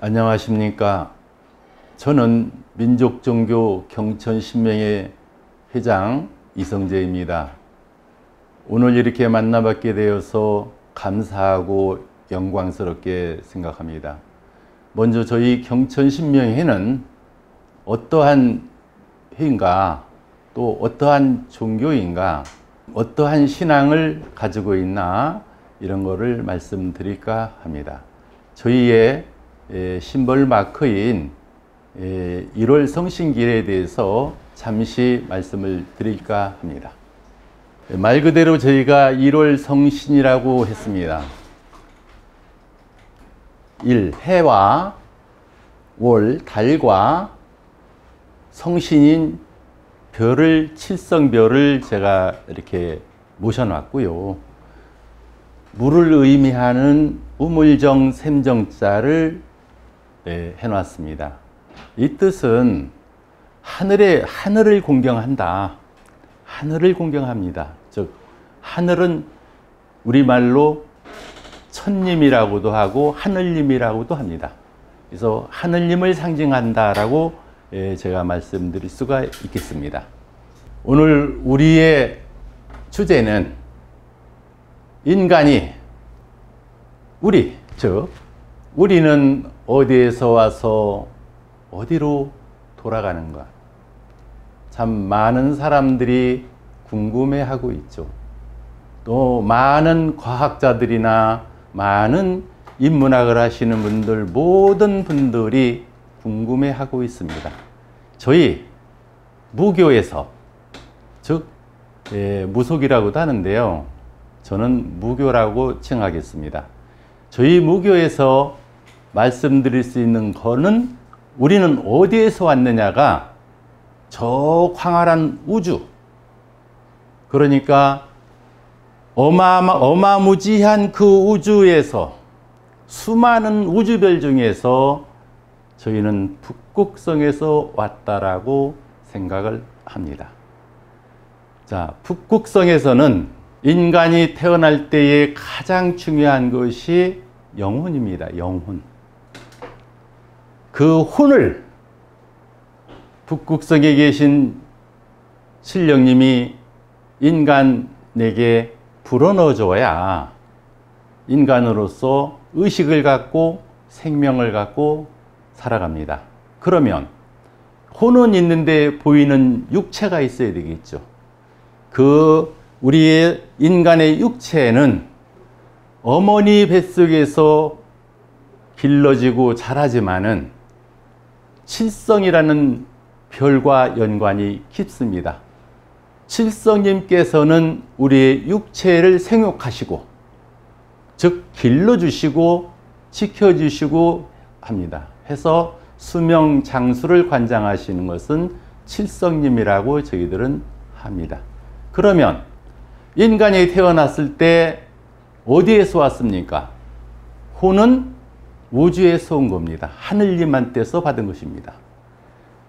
안녕하십니까. 저는 민족종교 경천신명회 회장 이성재입니다. 오늘 이렇게 만나뵙게 되어서 감사하고 영광스럽게 생각합니다. 먼저 저희 경천신명회는 어떠한 회인가, 또 어떠한 종교인가, 어떠한 신앙을 가지고 있나, 이런 거를 말씀드릴까 합니다. 저희의 심벌 마크인 1월 성신길에 대해서 잠시 말씀을 드릴까 합니다. 말 그대로 저희가 1월 성신이라고 했습니다. 1. 해와 월, 달과 성신인 별을, 칠성별을 제가 이렇게 모셔놨고요. 물을 의미하는 우물정, 샘정자를 해놨습니다. 이 뜻은 하늘을 공경한다. 하늘을 공경합니다. 즉, 하늘은 우리말로 천님이라고도 하고 하늘님이라고도 합니다. 그래서 하늘님을 상징한다라고 제가 말씀드릴 수가 있겠습니다. 오늘 우리의 주제는 인간이 우리는 어디에서 와서 어디로 돌아가는가? 참 많은 사람들이 궁금해하고 있죠. 또 많은 과학자들이나 많은 인문학을 하시는 분들, 모든 분들이 궁금해하고 있습니다. 저희 무교에서, 즉 무속이라고도 하는데요, 저는 무교라고 칭하겠습니다. 저희 무교에서 말씀드릴 수 있는 거는, 우리는 어디에서 왔느냐가 저 광활한 우주, 그러니까 어마무지한 그 우주에서, 수많은 우주별 중에서 저희는 북극성에서 왔다라고 생각을 합니다. 자, 북극성에서는 인간이 태어날 때에 가장 중요한 것이 영혼입니다. 영혼. 그 혼을 북극성에 계신 신령님이 인간에게 불어넣어 줘야 인간으로서 의식을 갖고 생명을 갖고 살아갑니다. 그러면 혼은 있는데 보이는 육체가 있어야 되겠죠. 우리의 인간의 육체는 어머니 뱃속에서 길러지고 자라지만은 칠성이라는 별과 연관이 깊습니다. 칠성님께서는 우리의 육체를 생육하시고, 즉 길러주시고 지켜주시고 합니다. 해서 수명 장수를 관장하시는 것은 칠성님이라고 저희들은 합니다. 그러면 인간이 태어났을 때 어디에서 왔습니까? 혼은 우주에서 온 겁니다. 하늘님한테서 받은 것입니다.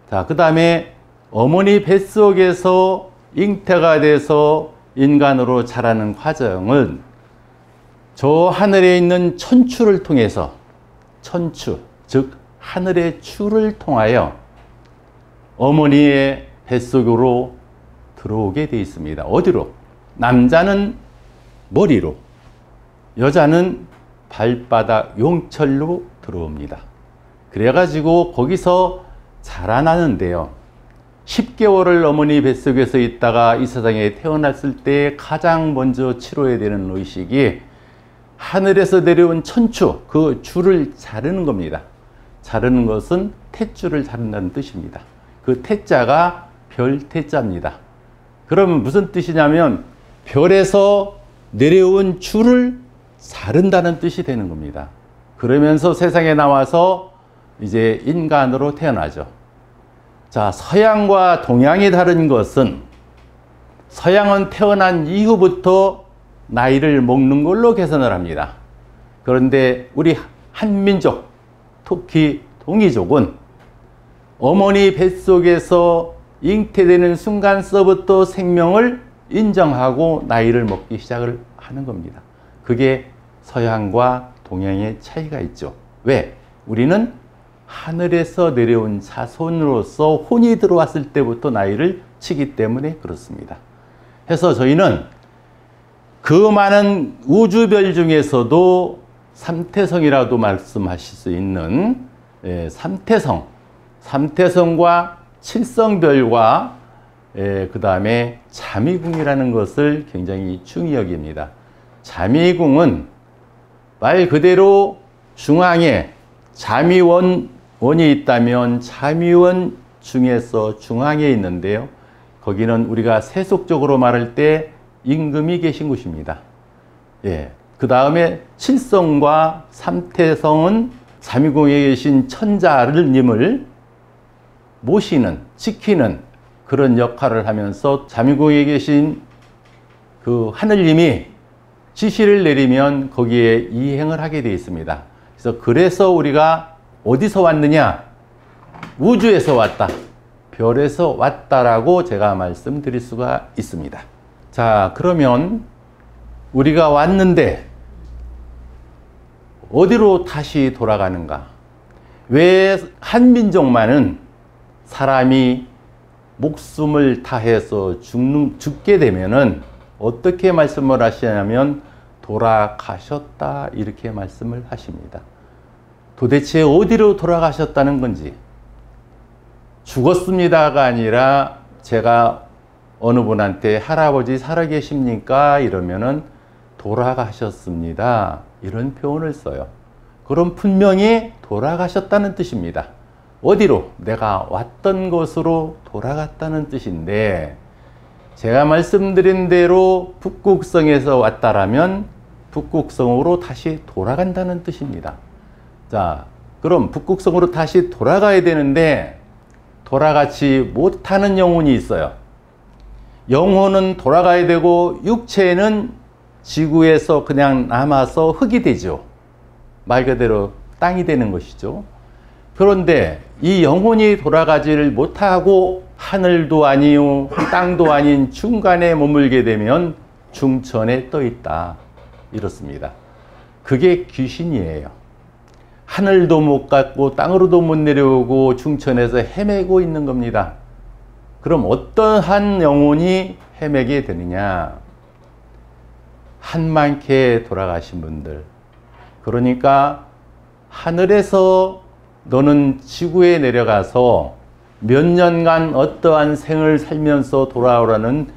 자, 그 다음에 어머니 뱃속에서 잉태가 돼서 인간으로 자라는 과정은 저 하늘에 있는 천추를 통해서, 천추, 즉 하늘의 추를 통하여 어머니의 뱃속으로 들어오게 되어 있습니다. 어디로? 남자는 머리로, 여자는 발바닥 용철로 들어옵니다. 그래가지고 거기서 자라나는데요, 10개월을 어머니 뱃속에서 있다가 이 세상에 태어났을 때 가장 먼저 치러야 되는 의식이 하늘에서 내려온 천추, 그 줄을 자르는 겁니다. 자르는 것은 탯줄을 자른다는 뜻입니다. 그 태자가 별태자입니다. 그러면 무슨 뜻이냐면 별에서 내려온 줄을 자른다는 뜻이 되는 겁니다. 그러면서 세상에 나와서 이제 인간으로 태어나죠. 자, 서양과 동양이 다른 것은, 서양은 태어난 이후부터 나이를 먹는 걸로 계산을 합니다. 그런데 우리 한민족, 특히 동이족은 어머니 뱃속에서 잉태되는 순간서부터 생명을 인정하고 나이를 먹기 시작을 하는 겁니다. 그게 서양과 동양의 차이가 있죠. 왜? 우리는 하늘에서 내려온 자손으로서 혼이 들어왔을 때부터 나이를 치기 때문에 그렇습니다. 해서 저희는 그 많은 우주별 중에서도 삼태성이라도 말씀하실 수 있는 삼태성과 칠성별과 그 다음에 자미궁이라는 것을 굉장히 중히 여깁니다. 자미궁은 말 그대로 중앙에 자미원이 있다면 자미원 중에서 중앙에 있는데요. 거기는 우리가 세속적으로 말할 때 임금이 계신 곳입니다. 그 다음에 칠성과 삼태성은 자미궁에 계신 천자님을 모시는, 지키는 그런 역할을 하면서 자미궁에 계신 그 하늘님이 지시를 내리면 거기에 이행을 하게 되어 있습니다. 그래서 우리가 어디서 왔느냐? 우주에서 왔다. 별에서 왔다라고 제가 말씀드릴 수가 있습니다. 자, 그러면 우리가 왔는데 어디로 다시 돌아가는가? 왜 한민족만은 사람이 목숨을 다해서 죽게 되면은 어떻게 말씀을 하시냐면 돌아가셨다 이렇게 말씀을 하십니다. 도대체 어디로 돌아가셨다는 건지, 죽었습니다가 아니라 제가 어느 분한테 할아버지 살아계십니까? 이러면은 돌아가셨습니다. 이런 표현을 써요. 그럼 분명히 돌아가셨다는 뜻입니다. 어디로? 내가 왔던 곳으로 돌아갔다는 뜻인데, 제가 말씀드린 대로 북극성에서 왔다라면 북극성으로 다시 돌아간다는 뜻입니다. 자, 그럼 북극성으로 다시 돌아가야 되는데 돌아가지 못하는 영혼이 있어요. 영혼은 돌아가야 되고 육체는 지구에서 그냥 남아서 흙이 되죠. 말 그대로 땅이 되는 것이죠. 그런데 이 영혼이 돌아가지를 못하고 하늘도 아니요 땅도 아닌 중간에 머물게 되면 중천에 떠 있다. 이렇습니다. 그게 귀신이에요. 하늘도 못 갔고 땅으로도 못 내려오고 중천에서 헤매고 있는 겁니다. 그럼 어떠한 영혼이 헤매게 되느냐? 한만케 돌아가신 분들. 그러니까 하늘에서 너는 지구에 내려가서 몇 년간 어떠한 생을 살면서 돌아오라는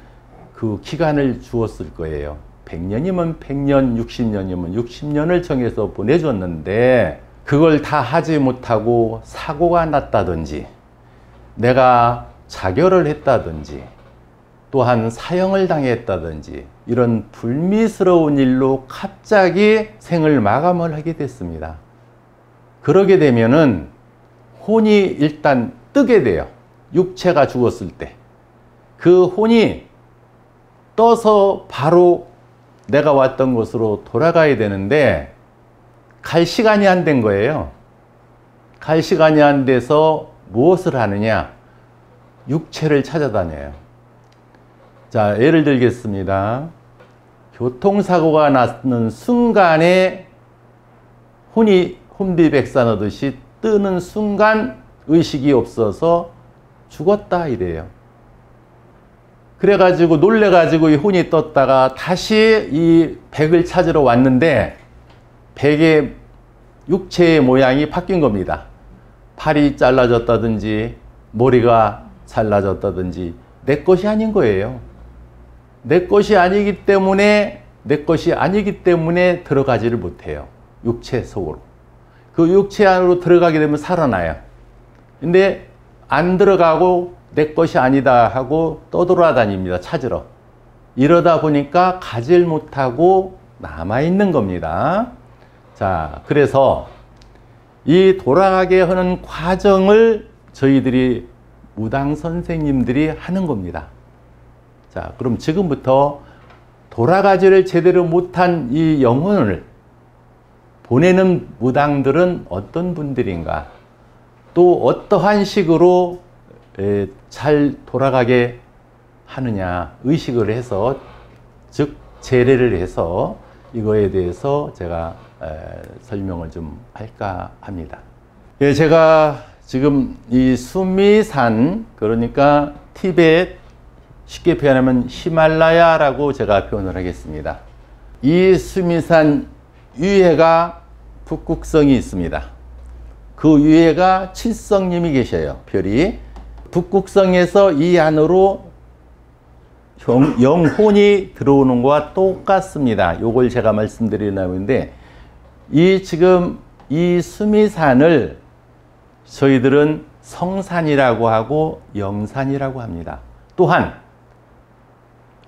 그 기간을 주었을 거예요. 100년이면 100년, 60년이면 60년을 정해서 보내줬는데 그걸 다 하지 못하고 사고가 났다든지 내가 자결을 했다든지 또한 사형을 당했다든지 이런 불미스러운 일로 갑자기 생을 마감을 하게 됐습니다. 그러게 되면은 혼이 일단 뜨게 돼요. 육체가 죽었을 때. 그 혼이 떠서 바로 내가 왔던 곳으로 돌아가야 되는데 갈 시간이 안 된 거예요. 갈 시간이 안 돼서 무엇을 하느냐? 육체를 찾아다녀요. 자, 예를 들겠습니다. 교통사고가 났는 순간에 혼이 혼비백산하듯이 뜨는 순간 의식이 없어서 죽었다 이래요. 그래가지고 놀래가지고 이 혼이 떴다가 다시 이 백을 찾으러 왔는데 백의 육체의 모양이 바뀐 겁니다. 팔이 잘라졌다든지 머리가 잘라졌다든지 내 것이 아닌 거예요. 내 것이 아니기 때문에 들어가지를 못해요. 육체 속으로. 그 육체 안으로 들어가게 되면 살아나요. 근데 안 들어가고 내 것이 아니다 하고 떠돌아다닙니다. 찾으러. 이러다 보니까 가질 못하고 남아있는 겁니다. 자, 그래서 이 돌아가게 하는 과정을 저희들이 무당 선생님들이 하는 겁니다. 자, 그럼 지금부터 돌아가지를 제대로 못한 이 영혼을 보내는 무당들은 어떤 분들인가? 또 어떠한 식으로 잘 돌아가게 하느냐 의식을 해서, 즉 제례를 해서 이거에 대해서 제가 설명을 좀 할까 합니다. 예, 제가 지금 이 수미산, 그러니까 티베트, 쉽게 표현하면 히말라야라고 제가 표현을 하겠습니다. 이 수미산 위에가 북극성이 있습니다. 그 위에가 칠성님이 계셔요. 별이. 북극성에서 이 안으로 영혼이 들어오는 것과 똑같습니다. 요걸 제가 말씀드리려는데, 지금 이 수미산을 저희들은 성산이라고 하고 영산이라고 합니다. 또한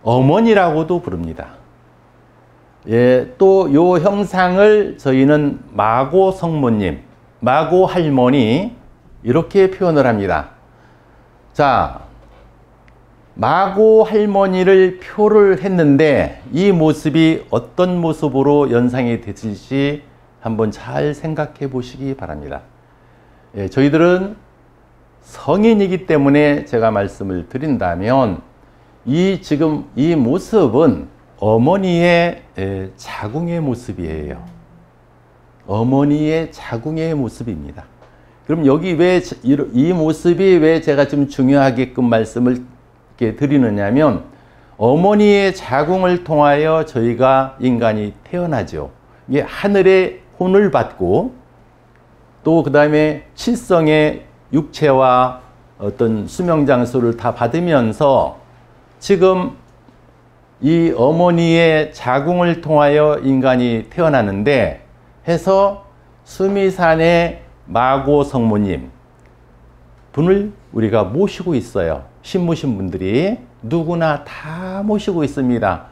어머니라고도 부릅니다. 예, 또 요 형상을 저희는 마고 성모님, 마고 할머니 이렇게 표현을 합니다. 자, 마고 할머니를 표를 했는데 이 모습이 어떤 모습으로 연상이 됐을지 한번 잘 생각해 보시기 바랍니다. 예, 저희들은 성인이기 때문에 제가 말씀을 드린다면 지금 이 모습은 어머니의 자궁의 모습이에요. 어머니의 자궁의 모습입니다. 그럼 여기 왜 이 모습이 왜 제가 좀 중요하게끔 말씀을 이렇게 드리느냐면, 어머니의 자궁을 통하여 저희가 인간이 태어나죠. 이게 하늘의 혼을 받고 또 그 다음에 칠성의 육체와 어떤 수명장수를 다 받으면서 지금 이 어머니의 자궁을 통하여 인간이 태어나는데 해서 수미산의 마고 성모님 분을 우리가 모시고 있어요. 신무신 분들이 누구나 다 모시고 있습니다.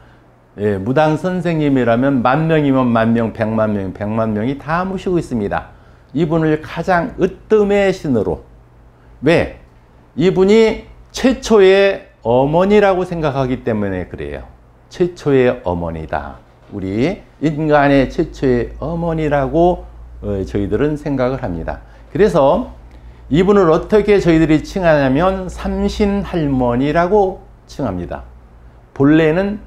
예, 무당 선생님이라면 10,000명이면 10,000명, 1,000,000명, 1,000,000명이 다 모시고 있습니다. 이분을 가장 으뜸의 신으로. 왜? 이분이 최초의 어머니라고 생각하기 때문에 그래요. 최초의 어머니다. 우리 인간의 최초의 어머니라고 저희들은 생각을 합니다. 그래서 이분을 어떻게 저희들이 칭하냐면 삼신할머니라고 칭합니다. 본래는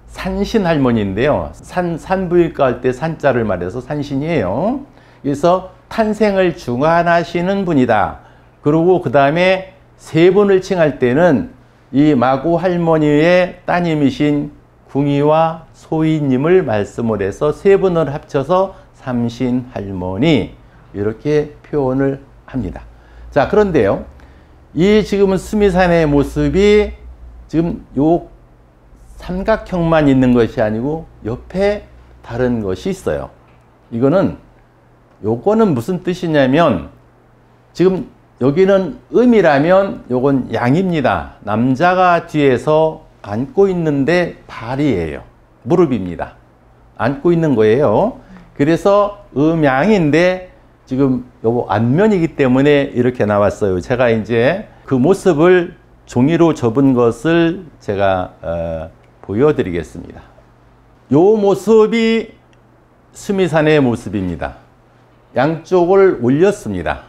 산신할머니인데요. 산부인과 할 때 산자를 말해서 산신이에요. 그래서 탄생을 중환하시는 분이다. 그리고 그 다음에 세 분을 칭할 때는 이 마고 할머니의 따님이신 궁이와 소희님을 말씀을 해서 세 분을 합쳐서 삼신할머니 이렇게 표현을 합니다. 자, 그런데요, 이 지금은 수미산의 모습이 지금 요 삼각형만 있는 것이 아니고 옆에 다른 것이 있어요. 요거는 무슨 뜻이냐면, 지금 여기는 음이라면 요건 양입니다. 남자가 뒤에서 안고 있는데 발이에요. 무릎입니다. 안고 있는 거예요. 그래서 음양인데 지금 요거 안면이기 때문에 이렇게 나왔어요. 제가 이제 그 모습을 종이로 접은 것을 제가 보여드리겠습니다. 요 모습이 수미산의 모습입니다. 양쪽을 올렸습니다.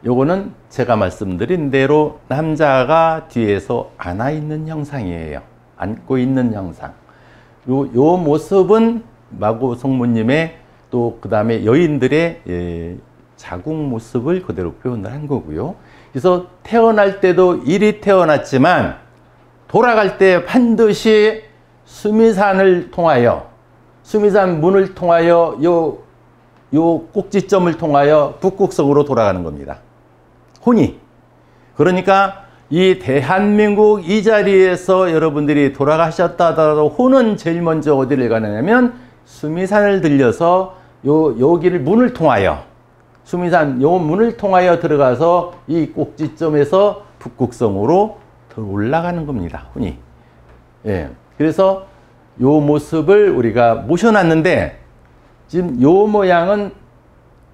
요거는 제가 말씀드린 대로 남자가 뒤에서 안아 있는 형상이에요. 안고 있는 형상. 요 모습은 마고 성모님의 또 그 다음에 여인들의 자궁 모습을 그대로 표현을 한 거고요. 그래서 태어날 때도 이리 태어났지만 돌아갈 때 반드시 수미산을 통하여, 수미산 문을 통하여 요 꼭지점을 통하여 북극성으로 돌아가는 겁니다. 혼이. 그러니까 이 대한민국 이 자리에서 여러분들이 돌아가셨다 하더라도 혼은 제일 먼저 어디를 가느냐면 수미산을 들려서 여기를 문을 통하여, 수미산 요 문을 통하여 들어가서 이 꼭지점에서 북극성으로 더 올라가는 겁니다. 혼이. 예. 그래서 요 모습을 우리가 모셔놨는데, 지금 요 모양은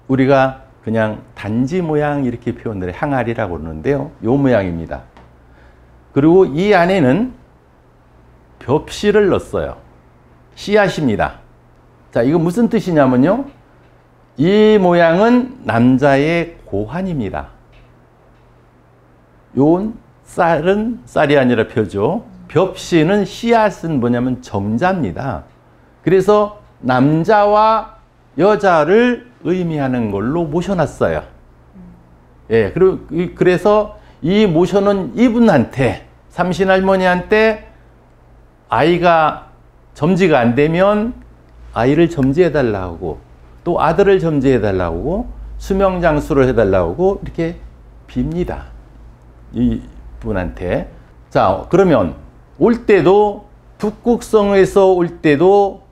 우리가 그냥 단지 모양 이렇게 표현을 해, 항아리라고 그러는데요. 요 모양입니다. 그리고 이 안에는 벽실을 넣었어요. 씨앗입니다. 자, 이거 무슨 뜻이냐면요, 이 모양은 남자의 고환입니다. 요 쌀은 쌀이 아니라 벼죠. 벽씨는 씨앗은 뭐냐면 정자입니다. 그래서 남자와 여자를 의미하는 걸로 모셔놨어요. 예, 그래서 이 모셔놓은 이분한테, 삼신할머니한테 아이가 점지가 안 되면 아이를 점지해달라고 하고, 또 아들을 점지해달라고 하고, 수명장수를 해달라고 하고, 이렇게 빕니다. 이 분한테. 자, 그러면 올 때도 북극성에서 올 때도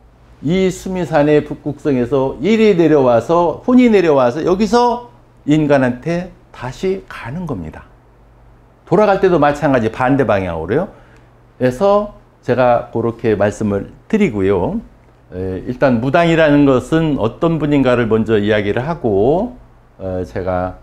이 수미산의 북극성에서 일이 내려와서, 혼이 내려와서 여기서 인간한테 다시 가는 겁니다. 돌아갈 때도 마찬가지 반대 방향으로요. 그래서 제가 그렇게 말씀을 드리고요. 일단 무당이라는 것은 어떤 분인가를 먼저 이야기를 하고, 제가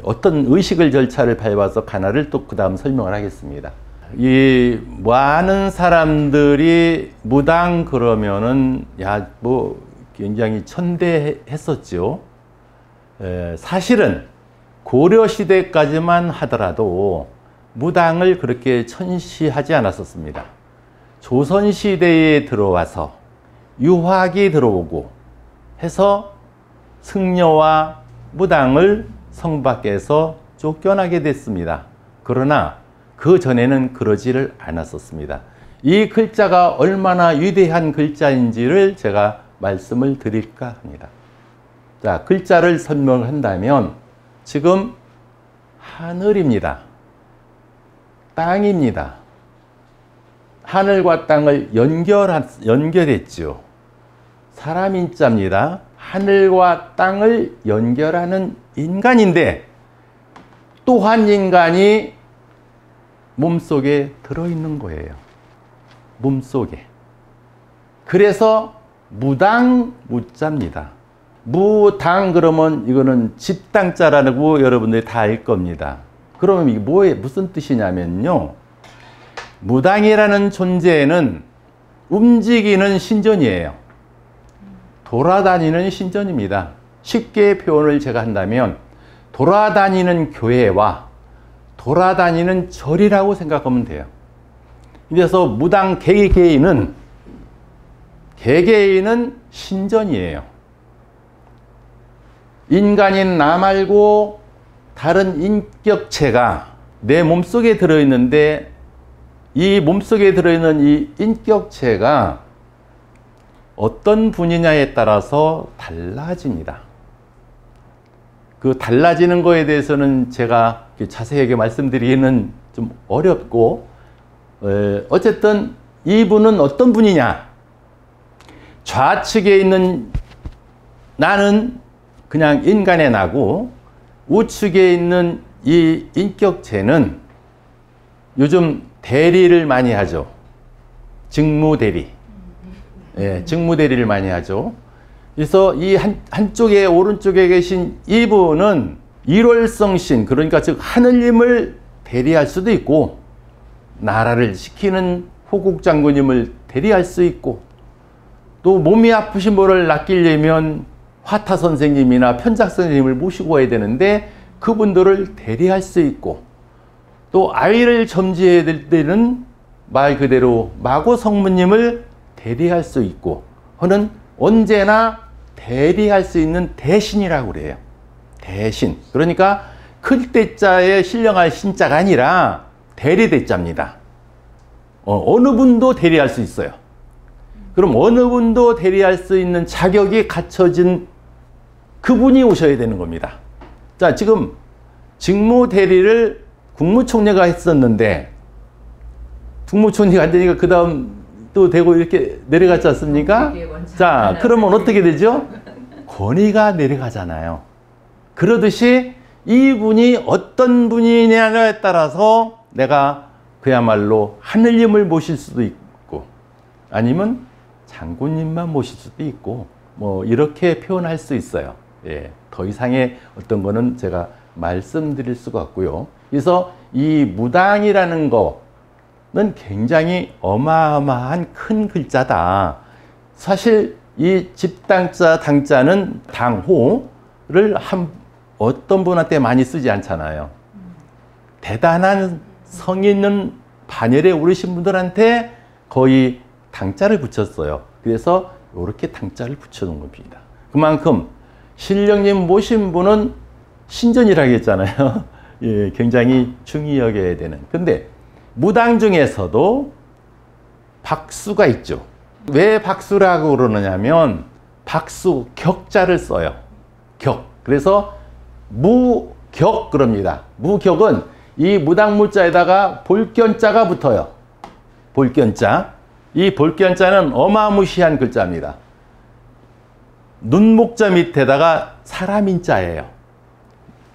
어떤 의식을 절차를 밟아서 가나를 또 그 다음 설명을 하겠습니다. 이 많은 사람들이 무당 그러면은 야 뭐 굉장히 천대했었죠. 사실은 고려 시대까지만 하더라도 무당을 그렇게 천시하지 않았었습니다. 조선 시대에 들어와서 유학이 들어오고 해서 승려와 무당을 성 밖에서 쫓겨나게 됐습니다. 그러나 그 전에는 그러지를 않았었습니다. 이 글자가 얼마나 위대한 글자인지를 제가 말씀을 드릴까 합니다. 자, 글자를 설명한다면 지금 하늘입니다. 땅입니다. 하늘과 땅을 연결했죠. 사람 인자입니다. 하늘과 땅을 연결하는 인간인데 또 한 인간이 몸속에 들어있는 거예요. 몸속에. 그래서 무당, 무자입니다. 무당 그러면 이거는 집당자라고 여러분들이 다 알 겁니다. 그러면 이게 무슨 뜻이냐면요. 무당이라는 존재는 움직이는 신전이에요. 돌아다니는 신전입니다. 쉽게 표현을 제가 한다면 돌아다니는 교회와 돌아다니는 절이라고 생각하면 돼요. 그래서 무당 개개인은 신전이에요. 인간인 나 말고 다른 인격체가 내 몸속에 들어있는데 이 몸속에 들어있는 이 인격체가 어떤 분이냐에 따라서 달라집니다. 그 달라지는 거에 대해서는 제가 자세하게 말씀드리기는 좀 어렵고, 어쨌든 이분은 어떤 분이냐. 좌측에 있는 나는 그냥 인간의 나고, 우측에 있는 이 인격체는 요즘 대리를 많이 하죠. 직무대리. 예, 직무대리를 많이 하죠. 그래서 이 한쪽에 오른쪽에 계신 이분은 일월성신, 그러니까 즉 하늘님을 대리할 수도 있고 나라를 지키는 호국장군님을 대리할 수 있고 또 몸이 아프신 분을 낚이려면 화타 선생님이나 편작 선생님을 모시고 와야 되는데 그분들을 대리할 수 있고 또 아이를 점지해야 될 때는 말 그대로 마고 성모님을 대리할 수 있고 하는 언제나 대리할 수 있는 대신이라고 그래요. 대신. 그러니까 클 때자에 신령할 신자가 아니라 대리대자입니다. 어느 분도 대리할 수 있어요. 그럼 어느 분도 대리할 수 있는 자격이 갖춰진 그분이 오셔야 되는 겁니다. 자, 지금 직무대리를 국무총리가 했었는데 국무총리가 안 되니까 그 다음 또 되고 이렇게 내려갔지 않습니까? 자, 그러면 어떻게 되죠? 권위가 내려가잖아요. 그러듯이 이분이 어떤 분이냐에 따라서 내가 그야말로 하늘님을 모실 수도 있고 아니면 장군님만 모실 수도 있고 뭐 이렇게 표현할 수 있어요. 예, 더 이상의 어떤 거는 제가 말씀드릴 수가 없고요. 그래서 이 무당이라는 거는 굉장히 어마어마한 큰 글자다. 사실 이 집당자, 당자는 당호를 어떤 분한테 많이 쓰지 않잖아요. 대단한 성의 있는 반열에 오르신 분들한테 거의 당자를 붙였어요. 그래서 이렇게 당자를 붙여놓은 겁니다. 그만큼 신령님 모신 분은 신전이라고 했잖아요. 예, 굉장히 중히 여겨야 되는. 근데 무당 중에서도 박수가 있죠. 왜 박수라고 그러느냐면 박수, 격자를 써요. 격. 그래서 무격 그럽니다. 무격은 이 무당무자에다가 볼견자가 붙어요. 볼견자. 이 볼견자는 어마무시한 글자입니다. 눈목자 밑에다가 사람인 자예요.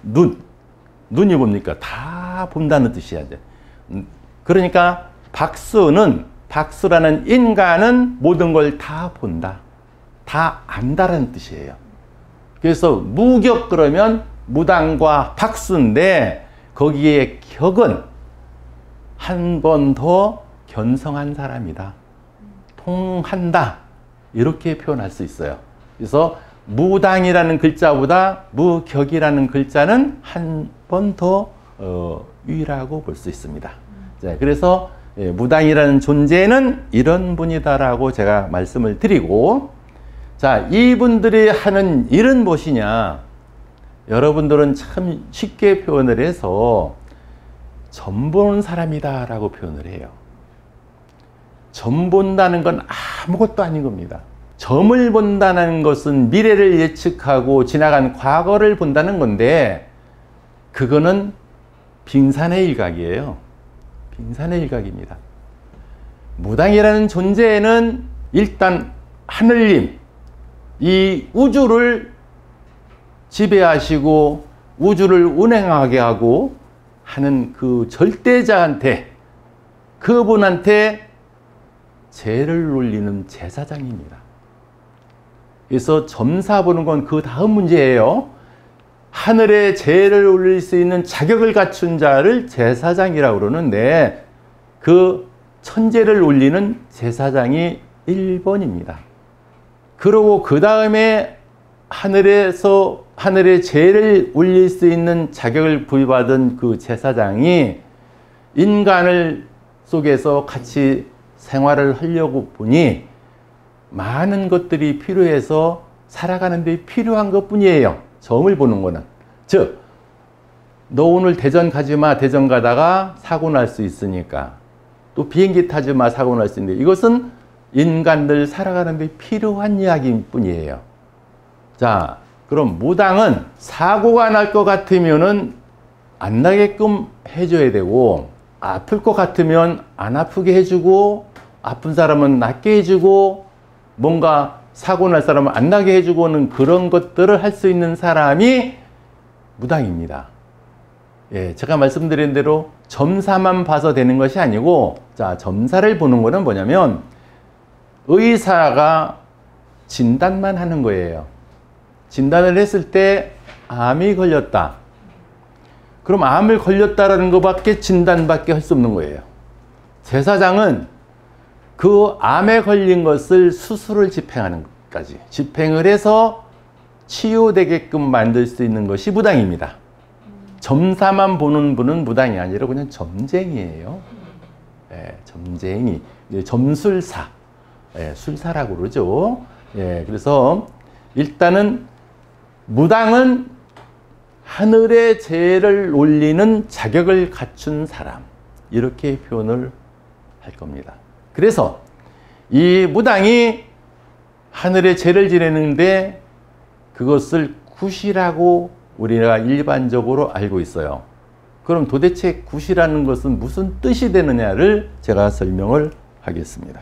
눈이 뭡니까? 다 본다는 뜻이야. 그러니까 박수라는 인간은 모든 걸 다 본다. 다 안다라는 뜻이에요. 그래서 무격 그러면 무당과 박수인데 거기에 격은 한 번 더 견성한 사람이다. 통한다. 이렇게 표현할 수 있어요. 그래서 무당이라는 글자보다 무격이라는 글자는 한 번 더 위라고 볼 수 있습니다. 자, 그래서 무당이라는 존재는 이런 분이다라고 제가 말씀을 드리고, 자, 이분들이 하는 일은 무엇이냐? 여러분들은 참 쉽게 표현을 해서 점 보는 사람이다 라고 표현을 해요. 점 본다는 건 아무것도 아닌 겁니다. 점을 본다는 것은 미래를 예측하고 지나간 과거를 본다는 건데, 그거는 빙산의 일각이에요. 빙산의 일각입니다. 무당이라는 존재는 일단 하늘님, 이 우주를 지배하시고 우주를 운행하게 하고 하는 그 절대자한테, 그분한테 제를 올리는 제사장입니다. 그래서 점사 보는 건 그 다음 문제예요. 하늘에 제를 올릴 수 있는 자격을 갖춘 자를 제사장이라고 그러는데, 그 천제를 올리는 제사장이 1번입니다. 그리고 그 다음에 하늘에 제를 올릴 수 있는 자격을 부여받은 그 제사장이 인간을 속에서 같이 생활을 하려고 보니 많은 것들이 필요해서 살아가는 데 필요한 것 뿐이에요. 점을 보는 거는. 즉, 너 오늘 대전 가지 마. 대전 가다가 사고 날 수 있으니까. 또 비행기 타지 마. 사고 날 수 있는데, 이것은 인간들 살아가는 데 필요한 이야기일 뿐이에요. 자, 그럼 무당은 사고가 날 것 같으면은 안 나게끔 해줘야 되고, 아플 것 같으면 안 아프게 해주고, 아픈 사람은 낫게 해주고, 뭔가 사고 날 사람은 안 나게 해주고는 그런 것들을 할 수 있는 사람이 무당입니다. 예, 제가 말씀드린 대로 점사만 봐서 되는 것이 아니고, 자, 점사를 보는 거는 뭐냐면 의사가 진단만 하는 거예요. 진단을 했을 때 암이 걸렸다. 그럼 암을 걸렸다라는 것밖에 진단밖에 할 수 없는 거예요. 제사장은 그 암에 걸린 것을 수술을 집행하는 것까지 집행을 해서 치유되게끔 만들 수 있는 것이 무당입니다. 점사만 보는 분은 무당이 아니라 그냥 점쟁이에요. 예, 점쟁이, 점술사, 예, 술사라고 그러죠. 예, 그래서 일단은 무당은 하늘의 제를 올리는 자격을 갖춘 사람, 이렇게 표현을 할 겁니다. 그래서 이 무당이 하늘의 제를 지내는데 그것을 굿이라고 우리가 일반적으로 알고 있어요. 그럼 도대체 굿이라는 것은 무슨 뜻이 되느냐를 제가 설명을 하겠습니다.